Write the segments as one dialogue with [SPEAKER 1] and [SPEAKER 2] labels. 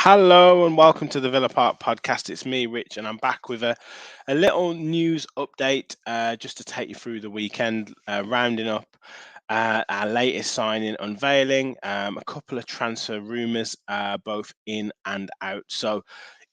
[SPEAKER 1] Hello and welcome to the Villa Park podcast. It's me, Rich, and I'm back with a little news update just to take you through the weekend, rounding up our latest signing, unveiling a couple of transfer rumours, both in and out. So,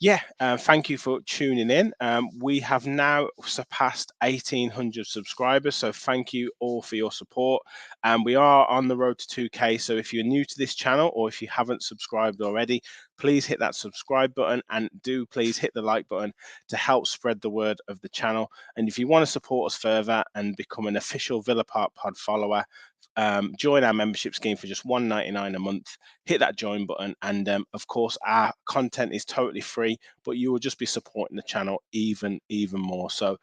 [SPEAKER 1] yeah, thank you for tuning in. We have now surpassed 1,800 subscribers, so thank you all for your support. And we are on the road to 2K. So if you're new to this channel or if you haven't subscribed already, please hit that subscribe button and do please hit the like button to help spread the word of the channel. And if you want to support us further and become an official Villa Park Pod follower, join our membership scheme for just £1.99 a month. Hit that join button, and of course, our content is totally free, but you will just be supporting the channel even more. So,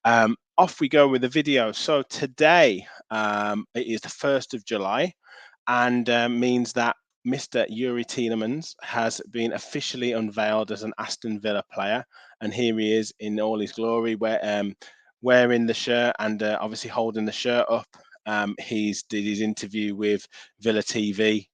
[SPEAKER 1] off we go with the video. So today, it is the 1st of July, and means that Mr. Youri Tielemans has been officially unveiled as an Aston Villa player, and here he is in all his glory, wearing the shirt and obviously holding the shirt up. He's did his interview with Villa TV,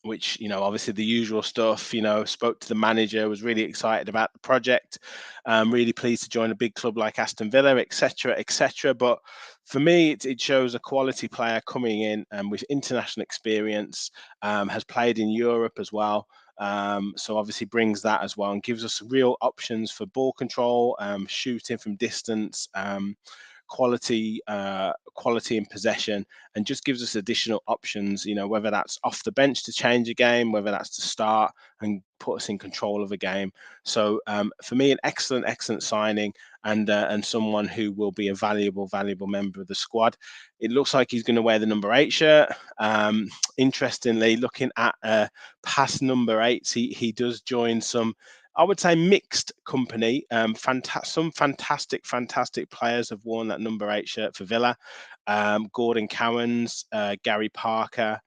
[SPEAKER 1] which obviously the usual stuff. Spoke to the manager, was really excited about the project, really pleased to join a big club like Aston Villa, etc., etc. But for me, it shows a quality player coming in with international experience, has played in Europe as well. So obviously brings that as well and gives us real options for ball control, shooting from distance, quality in possession, and just gives us additional options. Whether that's off the bench to change a game, whether that's to start and put us in control of a game. So for me, an excellent signing, and someone who will be a valuable member of the squad. It looks like he's going to wear the number 8 shirt. Interestingly, looking at past number 8s, he does join some, I would say, mixed company. Some fantastic players have worn that number 8 shirt for Villa. Gordon Cowans, Gary Parker,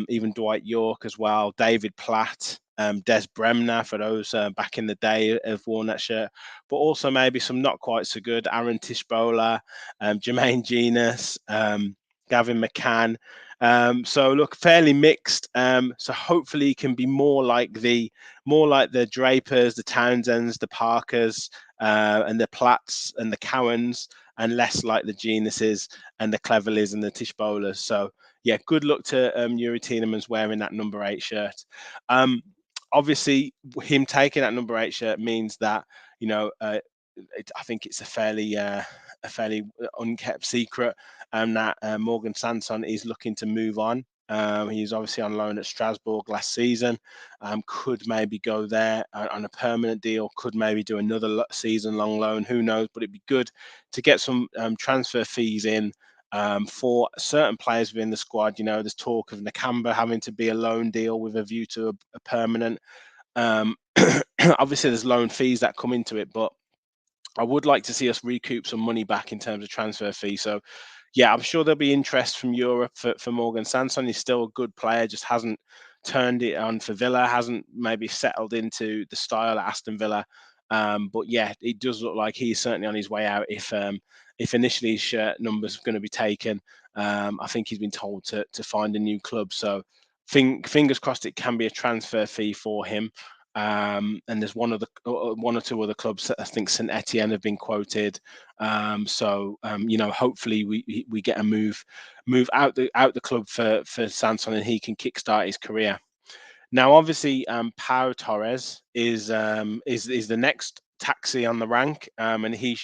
[SPEAKER 1] even Dwight York as well, David Platt, Des Bremner, for those back in the day have worn that shirt, but also maybe some not quite so good, Aaron Tishbola, Jermaine Genius, Gavin McCann. So look, fairly mixed. So hopefully he can be more like the Drapers, the Townsends, the Parkers, and the Platts and the Cowans, and less like the Geniuses and the Cleverleys and the Tishbolas. So yeah, good luck to Youri Tielemans wearing that number 8 shirt. Obviously, him taking that number 8 shirt means that I think it's a fairly unkept secret, that Morgan Sanson is looking to move on. He's obviously on loan at Strasbourg last season. Could maybe go there on a permanent deal. Could maybe do another season-long loan. Who knows? But it'd be good to get some transfer fees in for certain players within the squad. There's talk of Nakamba having to be a loan deal with a view to a permanent. Um, Obviously, there's loan fees that come into it, but I would like to see us recoup some money back in terms of transfer fee. So, yeah, I'm sure there'll be interest from Europe for Morgan Sanson. He's still a good player, just hasn't turned it on for Villa, hasn't maybe settled into the style at Aston Villa. But yeah, it does look like he's certainly on his way out. If initially his shirt number's going to be taken, I think he's been told to find a new club. So, fingers crossed it can be a transfer fee for him. And there's one or two other clubs. I think St Etienne have been quoted. Hopefully we get a move out the club for Sanson, and he can kickstart his career. Now, obviously, Pau Torres is the next taxi on the rank, and he,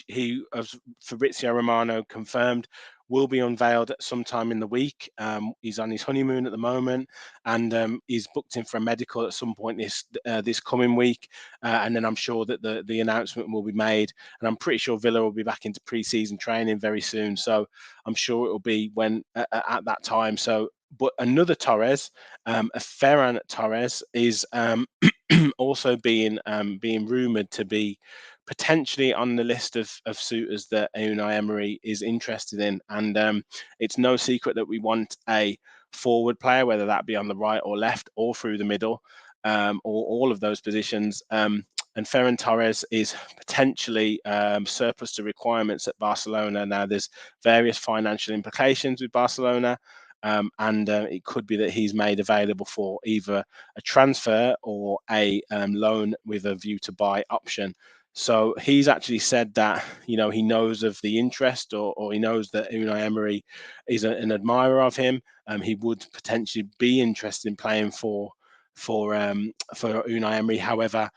[SPEAKER 1] as Fabrizio Romano confirmed, will be unveiled at some time in the week. He's on his honeymoon at the moment, and he's booked in for a medical at some point this coming week, and then I'm sure that the announcement will be made, and I'm pretty sure Villa will be back into pre-season training very soon. So I'm sure it will be when at that time. So, but another Torres, a Ferran Torres, is also being rumoured to be potentially on the list of suitors that Unai Emery is interested in. And it's no secret that we want a forward player, whether that be on the right or left or through the middle, or all of those positions. And Ferran Torres is potentially surplus to requirements at Barcelona. Now, there's various financial implications with Barcelona. and it could be that he's made available for either a transfer or a loan with a view to buy option. So he's actually said that he knows of the interest, or he knows that Unai Emery is an admirer of him. He would potentially be interested in playing for Unai Emery. However,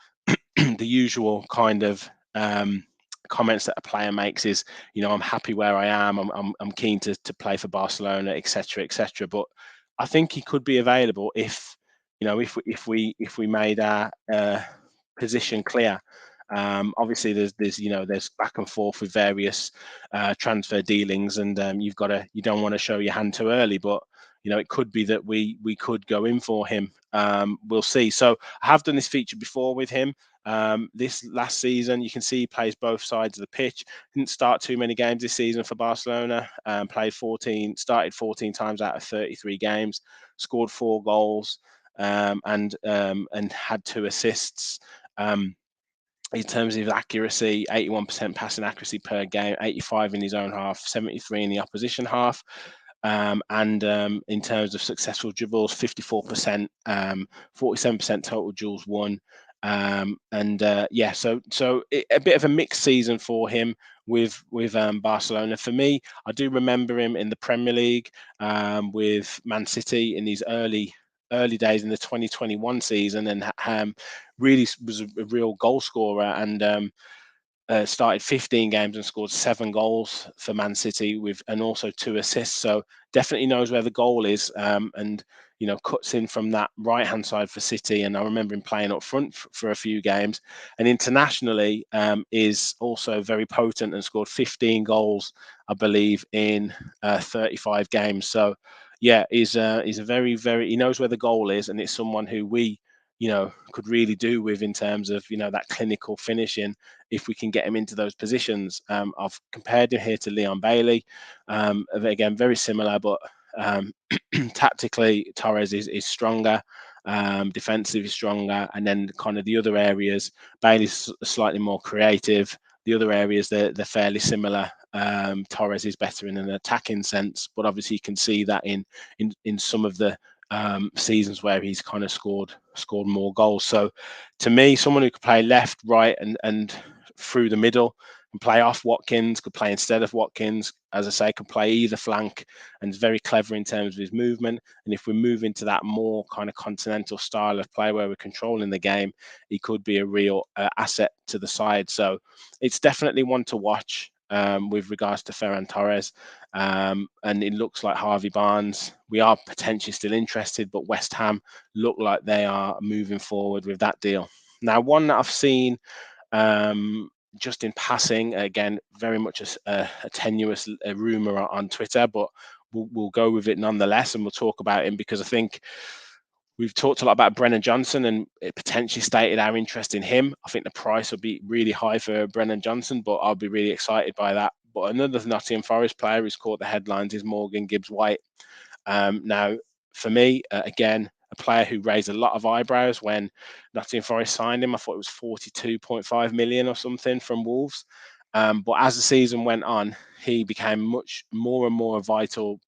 [SPEAKER 1] the usual kind of comments that a player makes is, I'm happy where I am. I'm keen to play for Barcelona, etc., etc. But I think he could be available if we made our position clear. Obviously, there's back and forth with various transfer dealings, and you don't want to show your hand too early, but it could be that we could go in for him. We'll see. So I have done this feature before with him. This last season, you can see he plays both sides of the pitch. Didn't start too many games this season for Barcelona. Started 14 times out of 33 games, scored 4 goals, and had 2 assists. In terms of accuracy, 81% passing accuracy per game, 85 in his own half, 73 in the opposition half. And in terms of successful dribbles, 54%, 47% total duels won. So a bit of a mixed season for him with Barcelona. For me, I do remember him in the Premier League with Man City in these early days in the 2021 season, and really was a real goal scorer, and started 15 games and scored 7 goals for Man City and also 2 assists. So definitely knows where the goal is, and cuts in from that right hand side for City. And I remember him playing up front for a few games. And internationally, is also very potent and scored 15 goals, I believe, in 35 games. So yeah, he's a very, very, he knows where the goal is, and it's someone who we could really do with in terms of that clinical finishing if we can get him into those positions. I've compared him here to Leon Bailey. Again, very similar, but tactically, Torres is stronger. Defensive is stronger, and then kind of the other areas, Bailey's slightly more creative. The other areas, they're fairly similar. Torres is better in an attacking sense, but obviously you can see that in some of the seasons where he's kind of scored more goals. So to me, someone who could play left, right, and through the middle, and play off Watkins, could play instead of Watkins, as I say, could play either flank, and is very clever in terms of his movement. And if we move into that more kind of continental style of play where we're controlling the game, he could be a real asset to the side. So it's definitely one to watch with regards to Ferran Torres. And it looks like Harvey Barnes, we are potentially still interested, but West Ham look like they are moving forward with that deal. Now, one that I've seen just in passing, again, very much a tenuous rumour on Twitter, but we'll go with it nonetheless, and we'll talk about him because I think we've talked a lot about Brennan Johnson, and it potentially stated our interest in him. I think the price will be really high for Brennan Johnson, but I'll be really excited by that. But another Nottingham Forest player who's caught the headlines is Morgan Gibbs-White. Now, for me, again, a player who raised a lot of eyebrows when Nottingham Forest signed him. I thought it was 42.5 million or something from Wolves. But as the season went on, he became much more and more a vital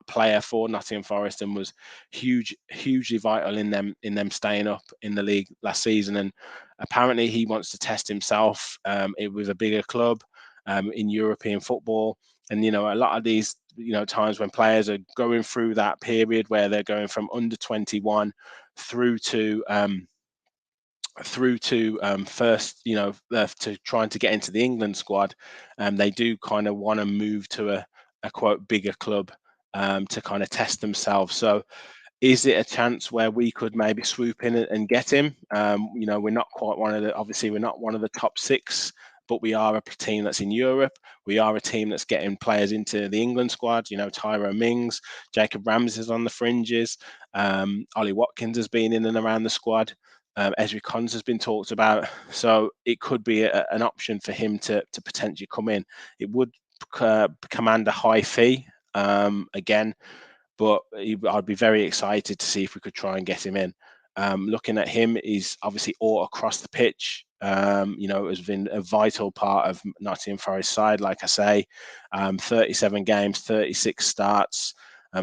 [SPEAKER 1] player for Nottingham Forest, and was hugely vital in them staying up in the league last season. And apparently, he wants to test himself with a bigger club in European football. And a lot of these times when players are going through that period where they're going from under 21 through to first, to trying to get into the England squad, they do kind of want to move to a quote bigger club to kind of test themselves. So is it a chance where we could maybe swoop in and get him? We're not quite obviously we're not one of the top 6, but we are a team that's in Europe. We are a team that's getting players into the England squad. Tyrone Mings, Jacob Ramsey is on the fringes. Ollie Watkins has been in and around the squad. Ezri Konsa has been talked about. So it could be an option for him to potentially come in. It would command a high fee again, but I'd be very excited to see if we could try and get him in. Looking at him, he's obviously all across the pitch. Has been a vital part of Nottingham Forest side, like I say. 37 games, 36 starts.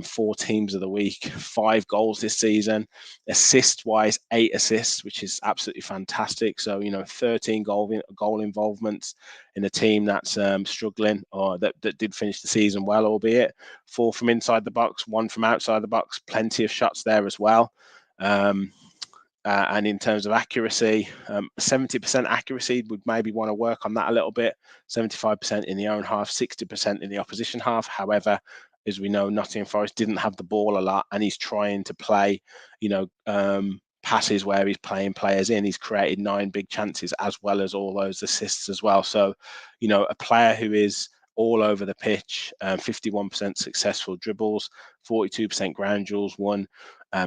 [SPEAKER 1] 4 teams of the week, 5 goals this season. Assist-wise, 8 assists, which is absolutely fantastic. So, 13 goal involvements in a team that's struggling, or that did finish the season well, albeit 4 from inside the box, 1 from outside the box. Plenty of shots there as well. And in terms of accuracy, 70% accuracy, would maybe want to work on that a little bit. 75% in the own half, 60% in the opposition half. However, as we know, Nottingham Forest didn't have the ball a lot, and he's trying to play, passes where he's playing players in. He's created 9 big chances as well as all those assists as well. So, a player who is all over the pitch, 51% successful dribbles, 42% ground duels won,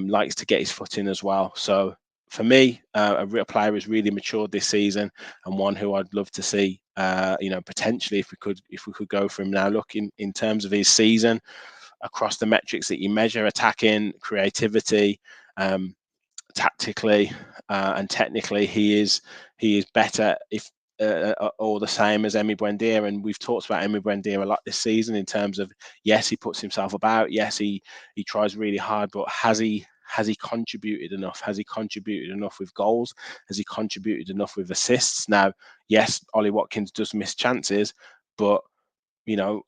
[SPEAKER 1] likes to get his foot in as well. So for me, a real player who's really matured this season, and one who I'd love to see, potentially if we could go for him now. Look, in terms of his season, across the metrics that you measure, attacking, creativity, tactically, and technically, he is better, if or the same as Emi Buendia. And we've talked about Emi Buendia a lot this season in terms of, yes, he puts himself about, yes, he tries really hard, but has he contributed enough? Has he contributed enough with goals? Has he contributed enough with assists? Now, yes, Ollie Watkins does miss chances, but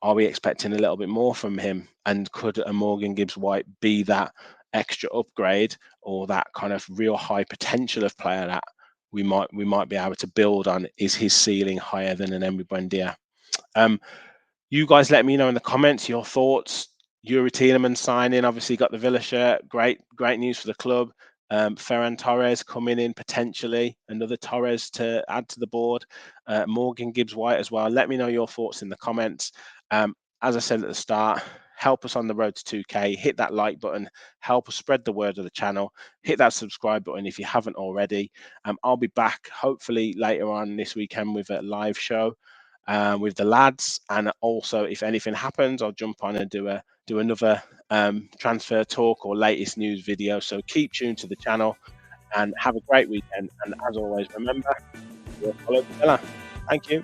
[SPEAKER 1] are we expecting a little bit more from him? And could a Morgan Gibbs-White be that extra upgrade, or that kind of real high potential of player that we might be able to build on? Is his ceiling higher than an Emi Buendia? You guys let me know in the comments your thoughts. Youri Tielemans signing, obviously got the Villa shirt. Great news for the club. Ferran Torres coming in, potentially another Torres to add to the board. Morgan Gibbs-White as well. Let me know your thoughts in the comments. As I said at the start, help us on the road to 2K. Hit that like button. Help us spread the word of the channel. Hit that subscribe button if you haven't already. I'll be back hopefully later on this weekend with a live show with the lads, and also if anything happens, I'll jump on and do another transfer talk or latest news video. So keep tuned to the channel and have a great weekend. And as always, remember, you're followed the Villa. Thank you.